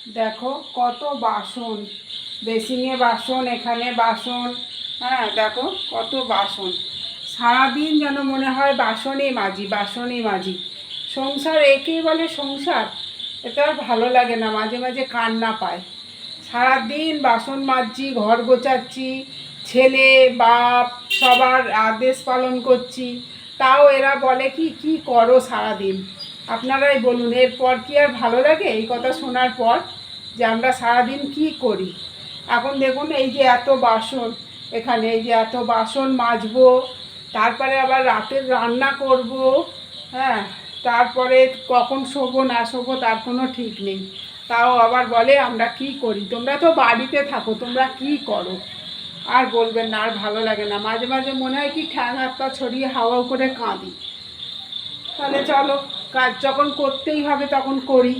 দেখো কত বাসন, বেসিনে বাসন, এখানে বাসন। হ্যাঁ দেখো কত বাসন, সারাদিন যেন মনে হয় বাসনই মাজি বাসনই মাজি। সংসার একেই বলে সংসার? এটা আর ভালো লাগে না, মাঝে মাঝে কান্না পায়। সারাদিন বাসন মাজছি, ঘর গোছাচ্ছি, ছেলে বাপ সবার আদেশ পালন করছি, তাও এরা বলে কি কি করো সারাদিন। আপনারাই বলুন, এরপর কি আর ভালো লাগে এই কথা শোনার পর, যে আমরা সারাদিন কি করি? এখন দেখুন এই যে এত বাসন, এখানে এই যে এত বাসন মাজবো, তারপরে আবার রাতের রান্না করব। হ্যাঁ, তারপরে কখন শোবো না শোবো তার কোনো ঠিক নেই। তাও আবার বলে আমরা কি করি, তোমরা তো বাড়িতে থাকো, তোমরা কি করো? আর বলবেন না, আর ভালো লাগে না। মাঝে মাঝে মনে হয় কি ঠ্যাং হাত পা ছড়িয়ে হাওয়া করে কাঁদি। তাহলে চলো, কাজ যখন করতেই হবে তখন করি।